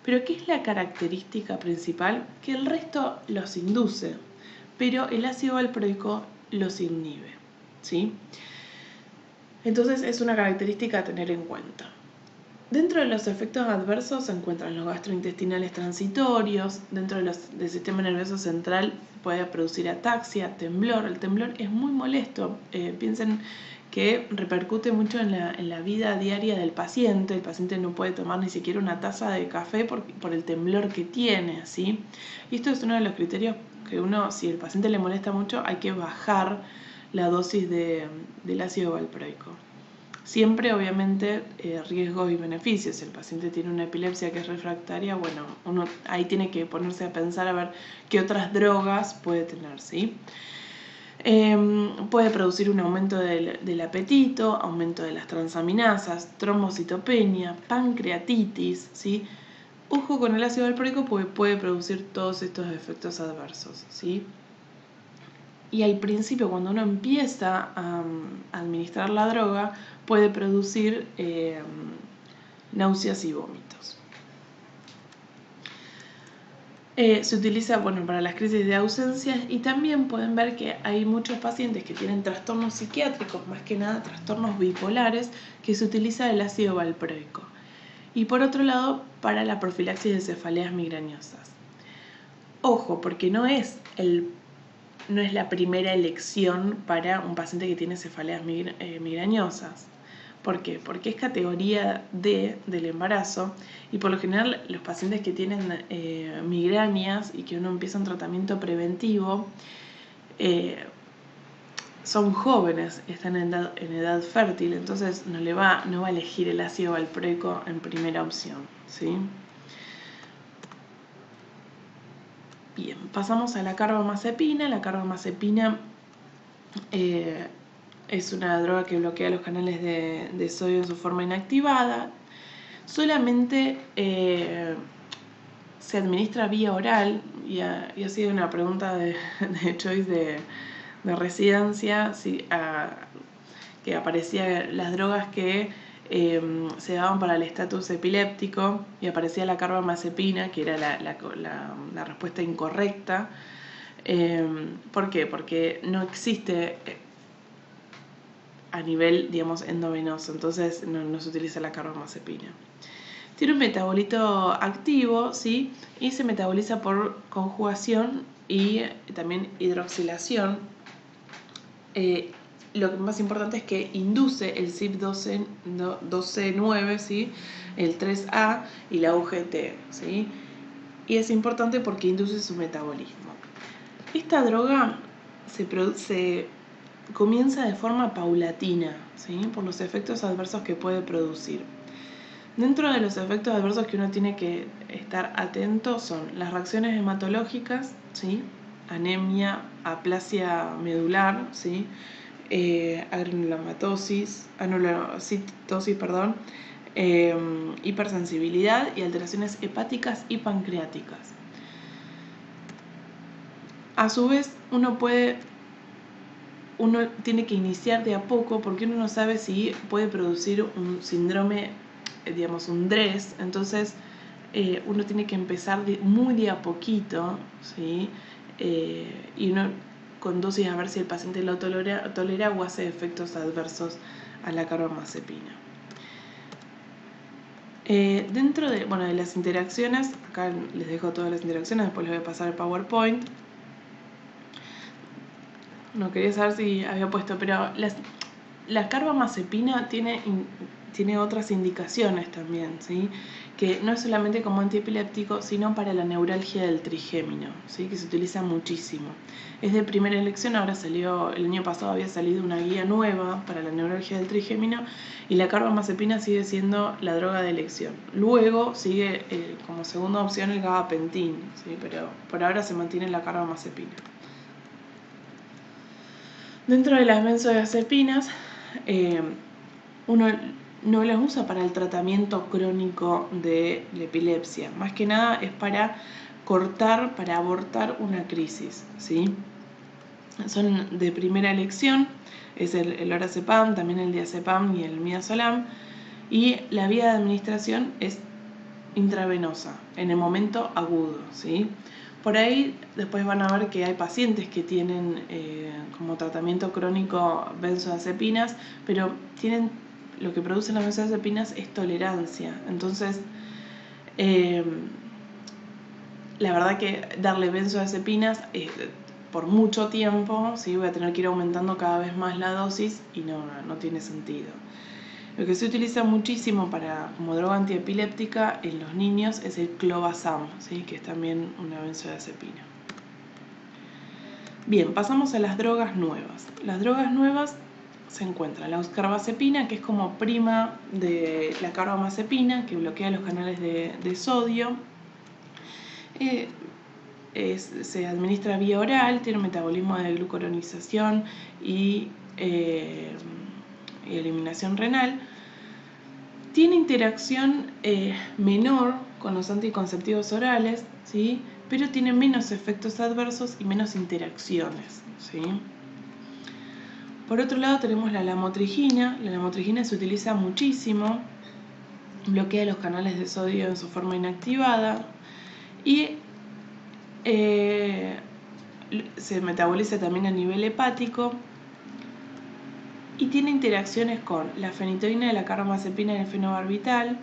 Pero ¿qué es la característica principal? Que el resto los induce, pero el ácido valproico los inhibe, ¿sí? Entonces es una característica a tener en cuenta. Dentro de los efectos adversos se encuentran los gastrointestinales transitorios. Dentro del sistema nervioso central puede producir ataxia, temblor. El temblor es muy molesto. Piensen que repercute mucho en la vida diaria del paciente. El paciente no puede tomar ni siquiera una taza de café por el temblor que tiene, ¿sí? Y esto es uno de los criterios que si el paciente le molesta mucho, hay que bajar la dosis del ácido valproico. Siempre, obviamente, riesgos y beneficios. Si el paciente tiene una epilepsia que es refractaria, bueno, uno ahí tiene que ponerse a pensar a ver qué otras drogas puede tener, ¿sí? Puede producir un aumento del apetito, aumento de las transaminasas, trombocitopenia, pancreatitis, ¿sí? Ojo con el ácido valproico porque puede producir todos estos efectos adversos, ¿sí? Y al principio, cuando uno empieza a administrar la droga, puede producir náuseas y vómitos. Se utiliza para las crisis de ausencias, y también pueden ver que hay muchos pacientes que tienen trastornos psiquiátricos, más que nada trastornos bipolares, que se utiliza el ácido valproico. Y por otro lado, para la profilaxis de cefaleas migrañosas. Ojo, porque no es la primera elección para un paciente que tiene cefaleas migrañosas. ¿Por qué? Porque es categoría D del embarazo, y por lo general los pacientes que tienen migrañas y que uno empieza un tratamiento preventivo son jóvenes, están en edad fértil, entonces no va a elegir el ácido valproico en primera opción, ¿sí? Bien, pasamos a la carbamazepina. La carbamazepina es una droga que bloquea los canales de sodio en su forma inactivada. Solamente se administra vía oral, y ha sido una pregunta de choice de residencia, que aparecían las drogas que se daban para el estatus epiléptico, y aparecía la carbamazepina, que era la respuesta incorrecta. ¿Por qué? Porque no existe a nivel, digamos, endovenoso, entonces no se utiliza la carbamazepina. Tiene un metabolito activo, ¿sí? Y se metaboliza por conjugación y también hidroxilación. Lo más importante es que induce el CYP12-9, ¿sí? El 3A y la UGT, ¿sí? Y es importante porque induce su metabolismo. Esta droga se comienza de forma paulatina, ¿sí? Por los efectos adversos que puede producir. Dentro de los efectos adversos que uno tiene que estar atento son las reacciones hematológicas, ¿sí? Anemia, aplasia medular, ¿sí? Granulomatosis, hipersensibilidad y alteraciones hepáticas y pancreáticas. A su vez, uno tiene que iniciar de a poco porque uno no sabe si puede producir un síndrome, digamos, un DRESS. Entonces uno tiene que empezar muy de a poquito, ¿sí? Y uno con dosis a ver si el paciente lo tolera o hace efectos adversos a la carbamazepina. Dentro de las interacciones, acá les dejo todas las interacciones, después les voy a pasar el PowerPoint. No quería saber si había puesto, pero la carbamazepina tiene otras indicaciones también, ¿sí? Que no es solamente como antiepiléptico, sino para la neuralgia del trigémino, ¿sí? Que se utiliza muchísimo. Es de primera elección, ahora el año pasado había salido una guía nueva para la neuralgia del trigémino, y la carbamazepina sigue siendo la droga de elección. Luego sigue como segunda opción el gabapentin, ¿sí? Pero por ahora se mantiene la carbamazepina. Dentro de las benzodiazepinas, uno no las usa para el tratamiento crónico de la epilepsia. Más que nada es para abortar una crisis, ¿sí? Son de primera elección, es el lorazepam, también el diazepam y el midazolam, y la vía de administración es intravenosa, en el momento agudo, ¿sí? Por ahí después van a ver que hay pacientes que tienen como tratamiento crónico benzodiazepinas, pero lo que producen las benzodiazepinas es tolerancia. Entonces, la verdad que darle benzodiazepinas por mucho tiempo, ¿sí? Voy a tener que ir aumentando cada vez más la dosis y no tiene sentido. Lo que se utiliza muchísimo como droga antiepiléptica en los niños es el clobazam, ¿sí? Que es también una benzodiazepina. Bien, pasamos a las drogas nuevas. Las drogas nuevas se encuentran la carbazepina, que es como prima de la carbamazepina, que bloquea los canales de sodio. Se administra vía oral, tiene un metabolismo de glucuronización y eliminación renal. Tiene interacción menor con los anticonceptivos orales, ¿sí? Pero tiene menos efectos adversos y menos interacciones, ¿sí? Por otro lado tenemos la lamotrigina. La lamotrigina se utiliza muchísimo, bloquea los canales de sodio en su forma inactivada y se metaboliza también a nivel hepático. Y tiene interacciones con la fenitoína de la carbamazepina y el fenobarbital,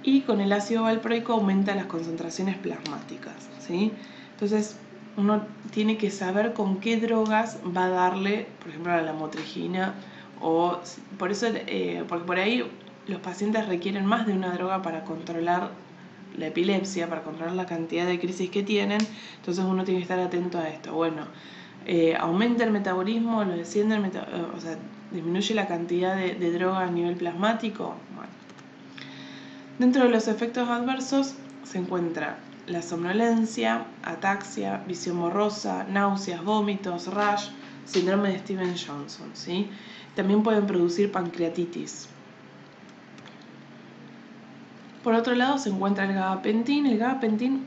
y con el ácido valproico aumenta las concentraciones plasmáticas, ¿sí? Entonces uno tiene que saber con qué drogas va a darle, por ejemplo, la lamotrigina, porque por ahí los pacientes requieren más de una droga para controlar la epilepsia, para controlar la cantidad de crisis que tienen. Entonces uno tiene que estar atento a esto. Bueno, aumenta el metabolismo, lo desciende disminuye la cantidad de droga a nivel plasmático. Bueno. Dentro de los efectos adversos se encuentra la somnolencia, ataxia, visión borrosa, náuseas, vómitos, rash, síndrome de Stevens-Johnson, ¿sí? También pueden producir pancreatitis. Por otro lado se encuentra el gabapentin. El gabapentin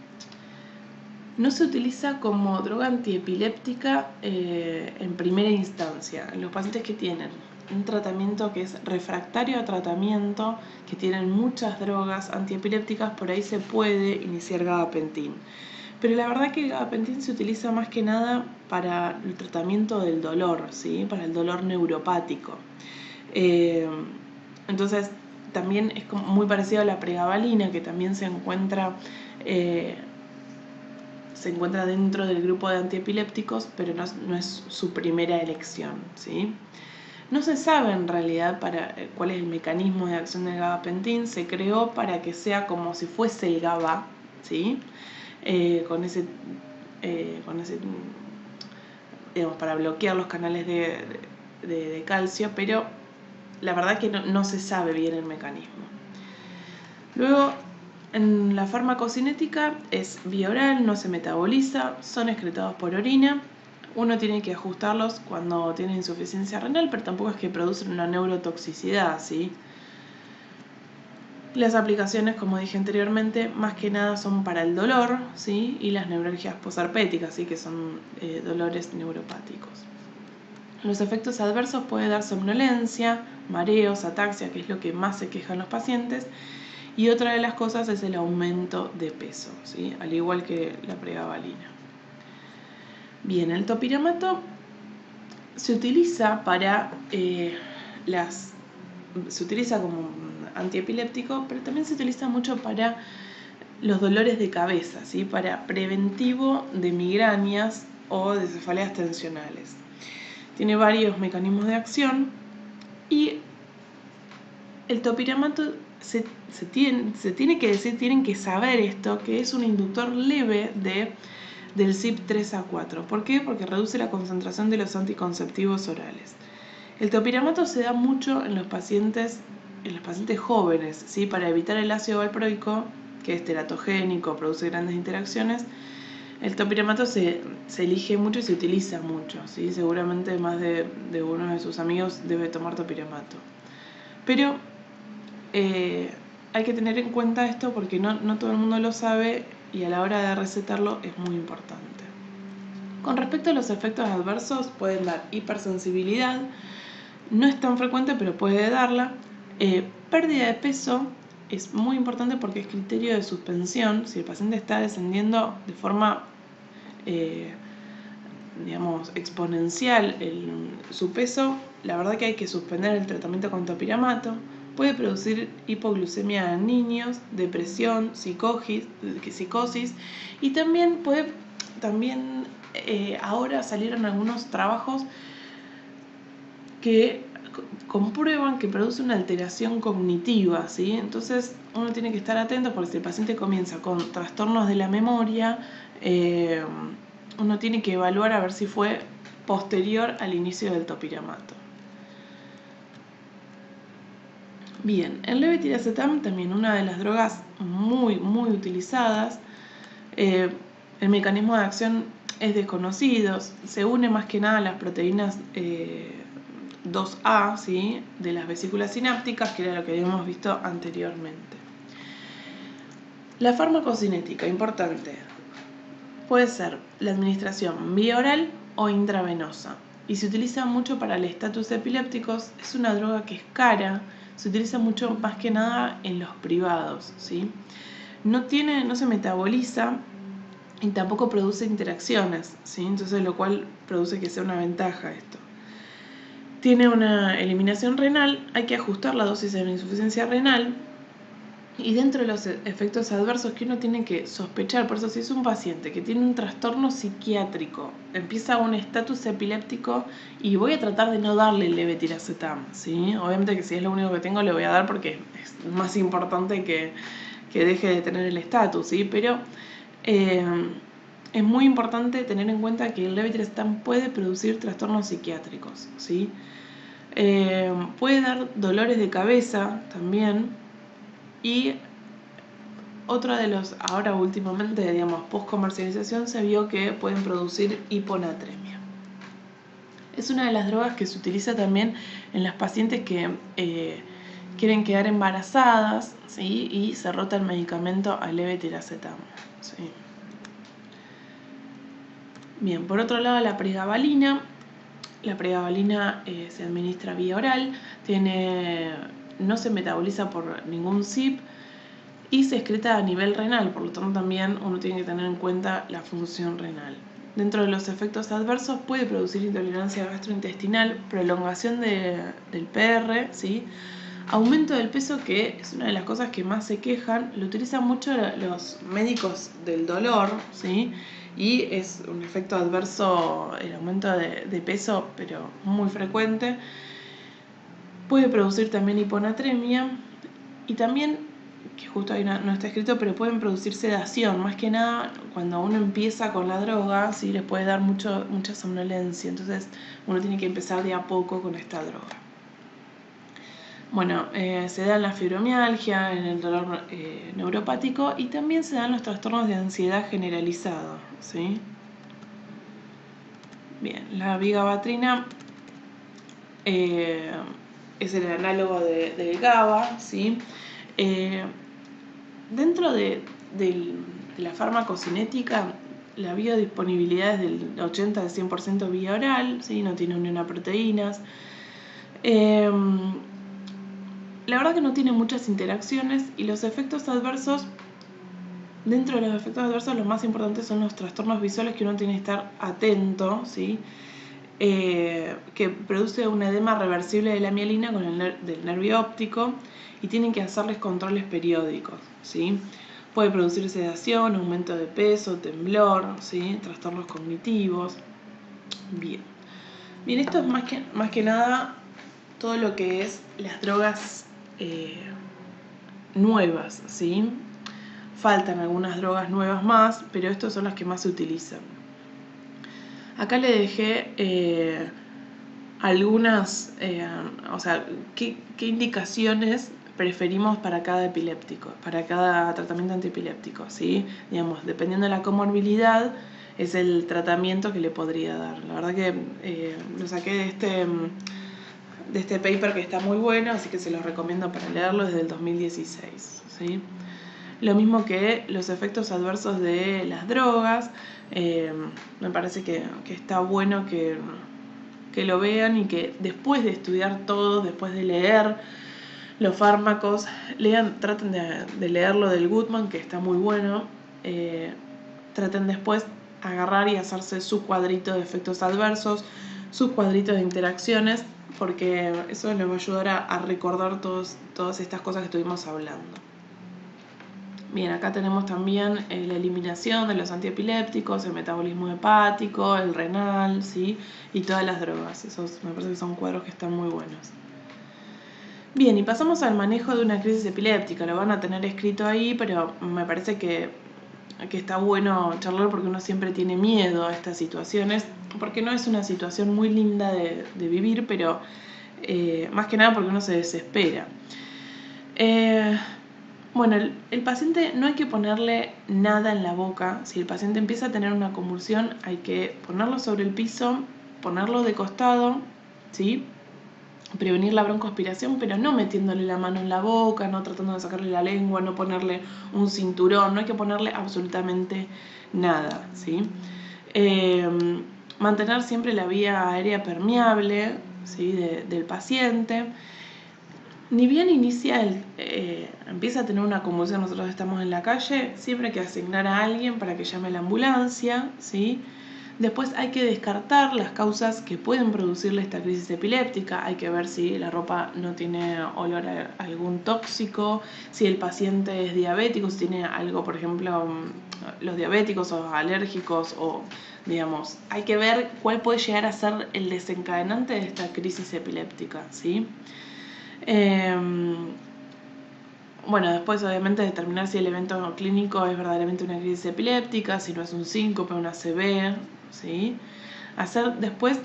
no se utiliza como droga antiepiléptica en primera instancia. En los pacientes que tienen un tratamiento que es refractario a tratamiento, que tienen muchas drogas antiepilépticas, por ahí se puede iniciar gabapentin. Pero la verdad que el gabapentin se utiliza más que nada para el tratamiento del dolor, ¿sí? Para el dolor neuropático. Entonces también es como muy parecido a la pregabalina, que también se encuentra dentro del grupo de antiepilépticos, pero no es su primera elección, ¿sí? No se sabe en realidad cuál es el mecanismo de acción del gabapentin. Se creó para que sea como si fuese el GABA, ¿sí? Con ese, digamos, para bloquear los canales de calcio, pero la verdad que no se sabe bien el mecanismo. Luego, en la farmacocinética es vía oral, no se metaboliza, son excretados por orina. Uno tiene que ajustarlos cuando tiene insuficiencia renal, pero tampoco es que producen una neurotoxicidad, ¿sí? Las aplicaciones, como dije anteriormente, más que nada son para el dolor, ¿sí? Y las neuralgias posherpéticas, ¿sí? Que son dolores neuropáticos. Los efectos adversos pueden dar somnolencia, mareos, ataxia, que es lo que más se quejan los pacientes. Y otra de las cosas es el aumento de peso, ¿sí? Al igual que la pregabalina. Bien, el topiramato se utiliza se utiliza como antiepiléptico, pero también se utiliza mucho para los dolores de cabeza, ¿sí? Para preventivo de migrañas o de cefaleas tensionales. Tiene varios mecanismos de acción y el topiramato tienen que saber esto, que es un inductor leve del CYP3A4. ¿Por qué? Porque reduce la concentración de los anticonceptivos orales. El topiramato se da mucho en los pacientes jóvenes, ¿sí? Para evitar el ácido valproico, que es teratogénico, produce grandes interacciones. El topiramato se elige mucho y se utiliza mucho, ¿sí? Seguramente más de uno de sus amigos debe tomar topiramato. Pero hay que tener en cuenta esto porque no todo el mundo lo sabe y a la hora de recetarlo es muy importante. Con respecto a los efectos adversos, pueden dar hipersensibilidad, no es tan frecuente pero puede darla. Pérdida de peso es muy importante porque es criterio de suspensión. Si el paciente está descendiendo de forma exponencial su peso, la verdad que hay que suspender el tratamiento con topiramato. Puede producir hipoglucemia en niños, depresión, psicosis y también ahora salieron algunos trabajos que comprueban que produce una alteración cognitiva, ¿sí? Entonces uno tiene que estar atento porque si el paciente comienza con trastornos de la memoria, uno tiene que evaluar a ver si fue posterior al inicio del topiramato. Bien, el levetiracetam también una de las drogas muy utilizadas. El mecanismo de acción es desconocido, se une más que nada a las proteínas 2A, ¿sí? De las vesículas sinápticas, que era lo que habíamos visto anteriormente. La farmacocinética, importante, puede ser la administración vía oral o intravenosa y se utiliza mucho para el estatus epilépticos. Es una droga que es cara, se utiliza mucho más que nada en los privados, ¿sí? No se metaboliza y tampoco produce interacciones, ¿sí? Entonces lo cual produce que sea una ventaja esto. Tiene una eliminación renal, hay que ajustar la dosis en insuficiencia renal y dentro de los efectos adversos que uno tiene que sospechar, por eso si es un paciente que tiene un trastorno psiquiátrico, empieza un estatus epiléptico y voy a tratar de no darle levetiracetam, ¿sí? Obviamente que si es lo único que tengo le voy a dar porque es más importante que deje de tener el estatus, ¿sí? Pero es muy importante tener en cuenta que el levetiracetam puede producir trastornos psiquiátricos, ¿sí? Puede dar dolores de cabeza también. Y otro de los, ahora últimamente, post comercialización, se vio que pueden producir hiponatremia. Es una de las drogas que se utiliza también en las pacientes que quieren quedar embarazadas, ¿sí? Y se rota el medicamento al levetiracetam, ¿sí? Bien, por otro lado la pregabalina. La pregabalina se administra vía oral, no se metaboliza por ningún CYP y se excreta a nivel renal, por lo tanto también uno tiene que tener en cuenta la función renal. Dentro de los efectos adversos puede producir intolerancia gastrointestinal, prolongación del PR, ¿sí? Aumento del peso, que es una de las cosas que más se quejan, lo utilizan mucho los médicos del dolor, ¿sí? Y es un efecto adverso el aumento de peso, pero muy frecuente. Puede producir también hiponatremia y también, que justo ahí no está escrito, pero pueden producir sedación. Más que nada, cuando uno empieza con la droga, ¿sí? Les puede dar mucha somnolencia. Entonces, uno tiene que empezar de a poco con esta droga. Bueno, se da en la fibromialgia, en el dolor neuropático y también se dan los trastornos de ansiedad generalizada, ¿sí? Bien, la vigabatrina es el análogo del GABA, ¿sí? Dentro de la farmacocinética, la biodisponibilidad es del 80 al 100% vía oral, ¿sí? No tiene unión a proteínas. La verdad que no tiene muchas interacciones y los efectos adversos, dentro de los efectos adversos los más importantes son los trastornos visuales que uno tiene que estar atento, ¿sí? Que produce un edema reversible de la mielina con del nervio óptico y tienen que hacerles controles periódicos, ¿sí? Puede producir sedación, aumento de peso, temblor, ¿sí? Trastornos cognitivos. Bien, esto es más que nada todo lo que es las drogas nuevas, ¿sí? Faltan algunas drogas nuevas más, pero estas son las que más se utilizan. Acá le dejé algunas, o sea, qué indicaciones preferimos para cada epiléptico, para cada tratamiento antiepiléptico, ¿sí? Digamos, dependiendo de la comorbilidad, es el tratamiento que le podría dar. La verdad que lo saqué de este paper que está muy bueno, así que se los recomiendo para leerlo desde el 2016, ¿sí? Lo mismo que los efectos adversos de las drogas, me parece que está bueno que lo vean y que después de estudiar todo, después de leer los fármacos, traten de leer lo del Goodman, que está muy bueno, traten después agarrar y hacerse su cuadrito de efectos adversos, sus cuadritos de interacciones, porque eso les va a ayudar a recordar todas estas cosas que estuvimos hablando. Bien, acá tenemos también la eliminación de los antiepilépticos, el metabolismo hepático, el renal, ¿sí? Y todas las drogas. Esos me parece que son cuadros que están muy buenos. Bien, y pasamos al manejo de una crisis epiléptica. Lo van a tener escrito ahí, pero me parece que está bueno charlar porque uno siempre tiene miedo a estas situaciones, porque no es una situación muy linda de vivir, pero más que nada porque uno se desespera. Bueno, el paciente no hay que ponerle nada en la boca. Si el paciente empieza a tener una convulsión, hay que ponerlo sobre el piso, ponerlo de costado, ¿sí? Prevenir la broncoaspiración, pero no metiéndole la mano en la boca, no tratando de sacarle la lengua, no ponerle un cinturón, no hay que ponerle absolutamente nada, ¿sí? Mantener siempre la vía aérea permeable, ¿sí? del paciente. Ni bien empieza a tener una convulsión, nosotros estamos en la calle, siempre hay que asignar a alguien para que llame a la ambulancia, ¿sí? Después hay que descartar las causas que pueden producirle esta crisis epiléptica, hay que ver si la ropa no tiene olor a algún tóxico, si el paciente es diabético, si tiene algo, por ejemplo, los diabéticos o alérgicos, o digamos, hay que ver cuál puede llegar a ser el desencadenante de esta crisis epiléptica, ¿sí? Bueno, después obviamente determinar si el evento clínico es verdaderamente una crisis epiléptica, si no es un síncope, una ACV, ¿sí? Hacer después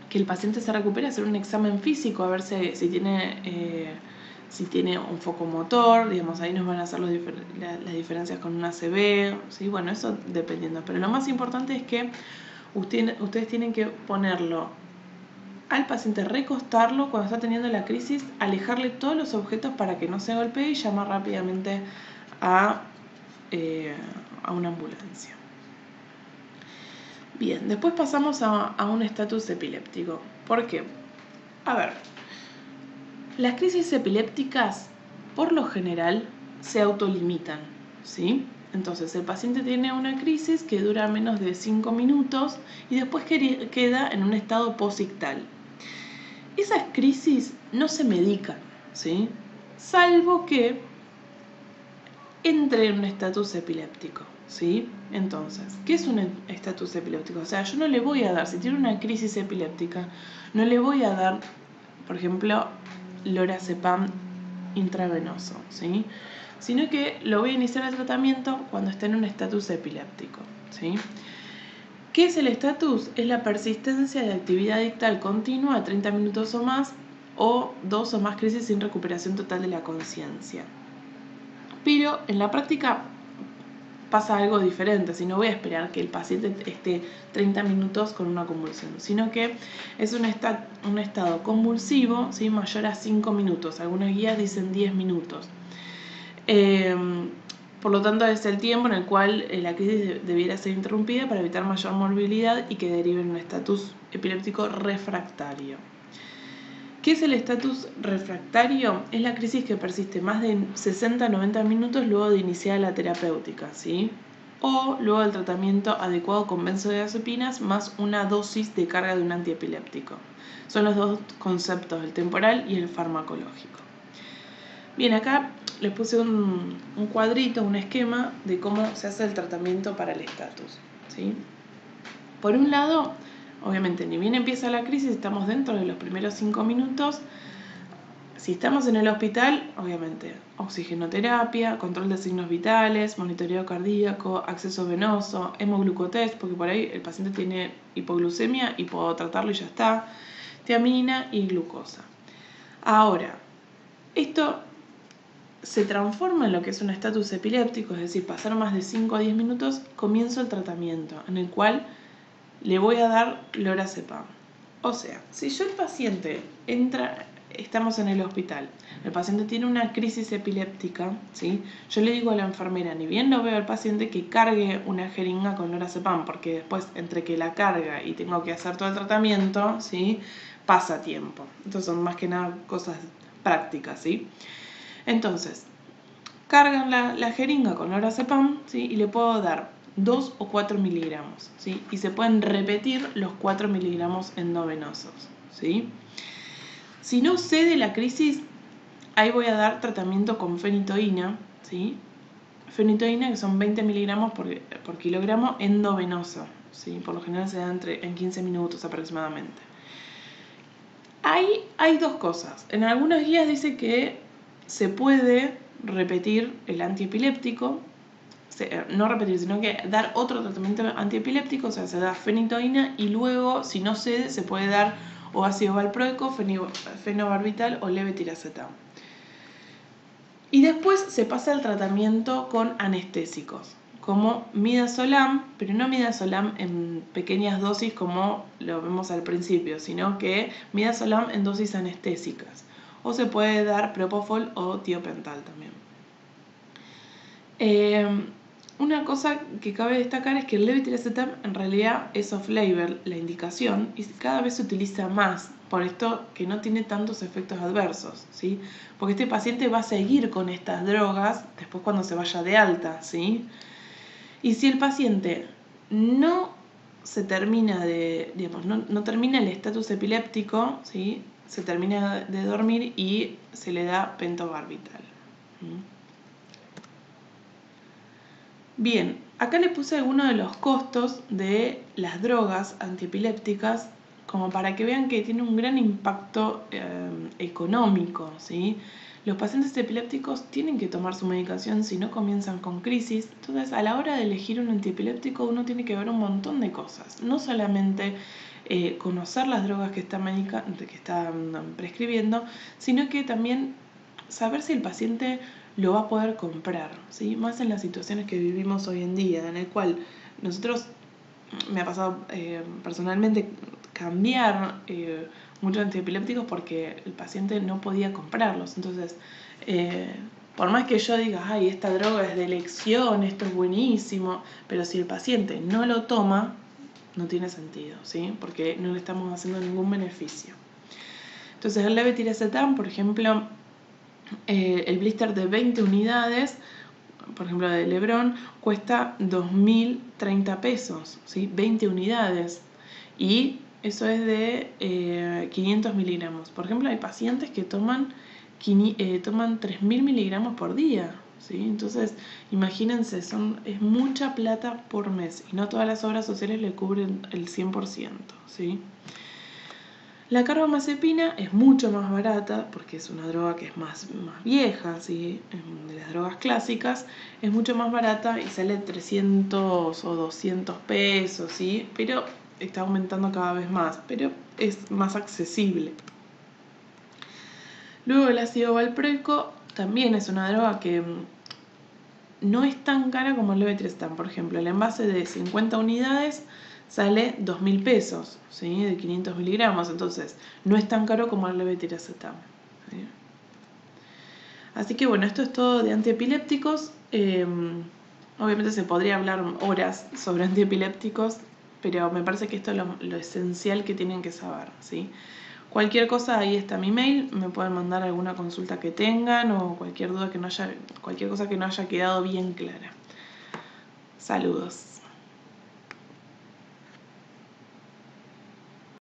que el paciente se recupere, hacer un examen físico, a ver si tiene un foco motor, digamos, ahí nos van a hacer las diferencias con una ACV, ¿sí? Bueno, eso dependiendo, pero lo más importante es que ustedes tienen que ponerlo al paciente, recostarlo cuando está teniendo la crisis, alejarle todos los objetos para que no se golpee y llamar rápidamente a una ambulancia. Bien, después pasamos a un estatus epiléptico. ¿Por qué? A ver, las crisis epilépticas por lo general se autolimitan, ¿sí? Entonces el paciente tiene una crisis que dura menos de 5 minutos y después queda en un estado posictal. Esas crisis no se medican, ¿sí? Salvo que entre en un estatus epiléptico, ¿sí? Entonces, ¿qué es un estatus epiléptico? O sea, yo no le voy a dar, si tiene una crisis epiléptica, no le voy a dar, por ejemplo, lorazepam intravenoso, ¿sí? Sino que lo voy a iniciar el tratamiento cuando esté en un estatus epiléptico, ¿sí? ¿Qué es el estatus? Es la persistencia de actividad ictal continua a 30 minutos o más, o 2 o más crisis sin recuperación total de la conciencia. Pero en la práctica pasa algo diferente, si no voy a esperar que el paciente esté 30 minutos con una convulsión, sino que es un estado convulsivo, ¿sí? Mayor a 5 minutos, algunas guías dicen 10 minutos. Por lo tanto, es el tiempo en el cual la crisis debiera ser interrumpida para evitar mayor morbilidad y que derive en un estatus epiléptico refractario. ¿Qué es el estatus refractario? Es la crisis que persiste más de 60 a 90 minutos luego de iniciar la terapéutica, ¿sí? O luego del tratamiento adecuado con benzodiazepinas más una dosis de carga de un antiepiléptico. Son los dos conceptos, el temporal y el farmacológico. Bien, acá les puse un cuadrito, un esquema de cómo se hace el tratamiento para el estatus, ¿sí? Por un lado, obviamente, ni bien empieza la crisis, estamos dentro de los primeros 5 minutos. Si estamos en el hospital, obviamente, oxigenoterapia, control de signos vitales, monitoreo cardíaco, acceso venoso, hemoglucotest, porque por ahí el paciente tiene hipoglucemia y puedo tratarlo y ya está, tiamina y glucosa. Ahora, esto se transforma en lo que es un estatus epiléptico, es decir, pasar más de 5 a 10 minutos, comienzo el tratamiento, en el cual le voy a dar lorazepam. O sea, si yo el paciente estamos en el hospital, el paciente tiene una crisis epiléptica, ¿sí? Yo le digo a la enfermera, ni bien lo veo al paciente, que cargue una jeringa con lorazepam, porque después, entre que la carga y tengo que hacer todo el tratamiento, ¿sí? Pasa tiempo. Entonces son más que nada cosas prácticas, ¿sí? Entonces, cargan la jeringa con lorazepam, ¿sí? Y le puedo dar 2 o 4 miligramos, ¿sí? Y se pueden repetir los 4 miligramos endovenosos, ¿sí? Si no cede la crisis, ahí voy a dar tratamiento con fenitoína, ¿sí? Fenitoína, que son 20 miligramos por kilogramo endovenoso, ¿sí? Por lo general se da en 15 minutos aproximadamente. Hay dos cosas. En algunas guías dice que se puede repetir el antiepiléptico, no repetir, sino que dar otro tratamiento antiepiléptico, o sea, se da fenitoína y luego, si no cede, se puede dar o ácido valproico, fenobarbital o levetiracetam. Y después se pasa al tratamiento con anestésicos, como midazolam, pero no midazolam en pequeñas dosis como lo vemos al principio, sino que midazolam en dosis anestésicas. O se puede dar propofol o tiopental también. Una cosa que cabe destacar es que el levetiracetam en realidad es off-label, la indicación, y cada vez se utiliza más, por esto que no tiene tantos efectos adversos, ¿sí? Porque este paciente va a seguir con estas drogas después cuando se vaya de alta, ¿sí? Y si el paciente no se termina no termina el estatus epiléptico, ¿sí? Se termina de dormir y se le da pentobarbital. Bien, acá les puse algunos de los costos de las drogas antiepilépticas como para que vean que tiene un gran impacto económico, ¿sí? Los pacientes epilépticos tienen que tomar su medicación si no comienzan con crisis. Entonces, a la hora de elegir un antiepiléptico uno tiene que ver un montón de cosas. No solamente conocer las drogas que están prescribiendo, sino que también saber si el paciente lo va a poder comprar, ¿sí? Más en las situaciones que vivimos hoy en día, en el cual nosotros me ha pasado personalmente cambiar muchos antiepilépticos porque el paciente no podía comprarlos. Entonces, por más que yo diga, ay, esta droga es de elección, esto es buenísimo, pero si el paciente no lo toma, no tiene sentido, ¿sí? Porque no le estamos haciendo ningún beneficio. Entonces, el levetiracetam, por ejemplo, el blister de 20 unidades, por ejemplo de Lebron, cuesta 2.030 pesos, ¿sí? 20 unidades. Y eso es de 500 miligramos. Por ejemplo, hay pacientes que toman 3.000 miligramos por día, ¿sí? Entonces, imagínense, es mucha plata por mes y no todas las obras sociales le cubren el 100%, ¿sí? La carbamazepina es mucho más barata porque es una droga que es más vieja, ¿sí? De las drogas clásicas, es mucho más barata y sale 300 o 200 pesos, ¿sí? Pero está aumentando cada vez más, pero es más accesible. Luego el ácido valproico también es una droga que no es tan cara como el levetiracetam. Por ejemplo, el envase de 50 unidades sale 2.000 pesos, ¿sí? De 500 miligramos, entonces no es tan caro como el levetiracetam, ¿sí? Así que bueno, esto es todo de antiepilépticos. Obviamente se podría hablar horas sobre antiepilépticos, pero me parece que esto es lo esencial que tienen que saber, ¿sí? Cualquier cosa, ahí está mi mail, me pueden mandar alguna consulta que tengan o cualquier duda cualquier cosa que no haya quedado bien clara. Saludos.